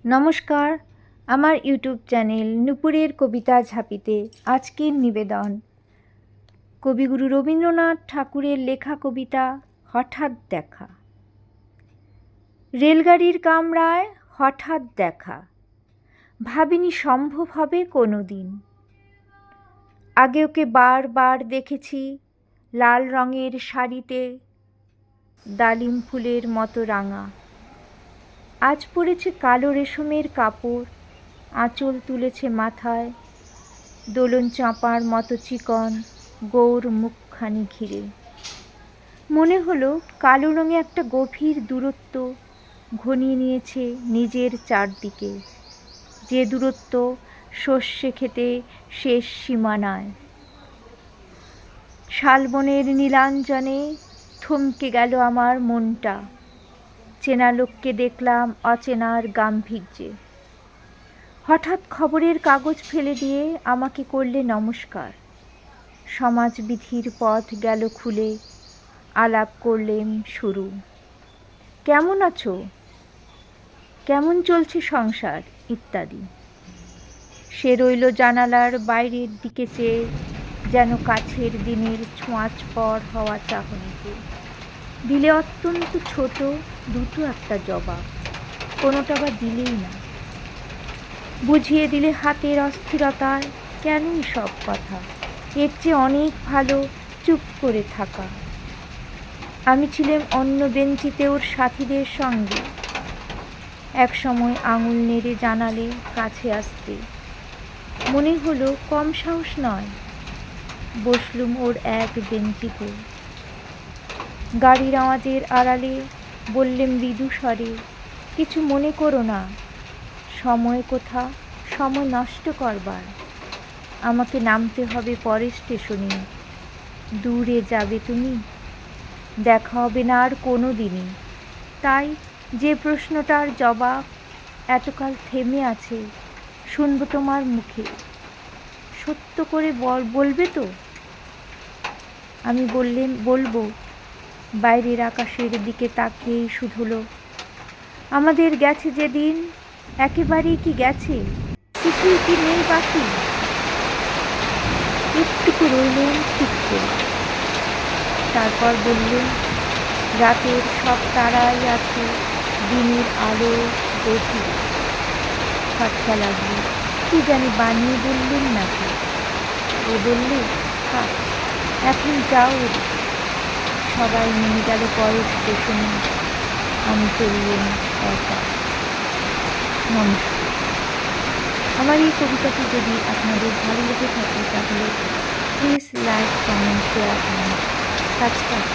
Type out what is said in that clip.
নমস্কার, আমার YouTube channel নূপুরের কবিতা ঝাঁপিতে আজকের নিবেদন কবিগুরু রবীন্দ্রনাথ ঠাকুরের লেখা কবিতা হঠাৎ দেখা। রেলগাড়ির কামরায় হঠাৎ দেখা, ভাবিনি সম্ভব হবে কোনো দিন। আগে ওকে বারবার দেখেছি লাল রঙের শাড়িতে, ডালিম ফুলের মতো রাঙা। আজ পরেছে কালো রেশমের কাপড়, আঁচল তুলেছে মাথায়, দোলন চাঁপার মতো চিকন গৌর মুখখানি ঘিরে। মনে হলো কালো রঙে একটা গভীর দূরত্ব ঘনিয়ে নিয়েছে নিজের চারদিকে, যে দূরত্ব সর্ষে খেতে শেষ সীমানায়। শালবনের নীলাঞ্জনে থমকে গেল আমার মনটা, চেনা লোককে দেখলাম অচেনার গাম্ভীর্যে। হঠাৎ খবরের কাগজ ফেলে দিয়ে আমাকে করলে নমস্কার। সমাজবিধির পথ গেল খুলে, আলাপ করলেন শুরু। কেমন আছো, কেমন চলছে সংসার ইত্যাদি। সে রইল জানালার বাইরের দিকে চেয়ে, যেন কাছের দিনের ছোঁয়াচ পর হওয়া চাহনিতে। দিলে অত্যন্ত ছোট দুটো একটা জবাব, কোনোটা বা দিলেই না। বুঝিয়ে দিলে হাতের অস্থিরতায় কেনই সব কথা, এর চেয়ে অনেক ভালো চুপ করে থাকা। আমি ছিলাম অন্য বেঞ্চিতে ওর সাথীদের সঙ্গে, এক সময় আঙুল নেড়ে জানালে কাছে আসতে। মনে হলো কম সাহস নয়, বসলুম ওর এক বেঞ্চিতে। গাড়ির আওয়াজের আড়ালে বললেন মৃদু স্বরে, কিছু মনে করো না, সময় কোথা, সময় নষ্ট করবার। আমাকে নামতে হবে পরের স্টেশনে, দূরে যাবে তুমি, দেখা হবে না আর কোনো দিনই। তাই যে প্রশ্নটার জবাব এতকাল থেমে আছে, শুনবো তোমার মুখে, সত্য করে বলবে তো? আমি বলবো। বাইরের আকাশের দিকে তাকিয়েই শুধুলো, আমাদের গেছে যেদিন একেবারেই কি গেছে, কিছুই কি নেই বাকি। একটুকু রইলেন চুপ করে, তারপর বললেন, রাতের সব তারাই আছে দিনের আলো গভীর। খটকা লাগলো, কি জানি বানিয়ে বললেন নাকি। ও বললে, থাক এখন যাও। সবাই নেমে গেল পরের স্টেশনে, আমি চললেন একা। নমস্কার। আমার এই কবিতাটি যদি আপনাদের ভালো লেগে থাকে তাহলে please like, comment, share and subscribe.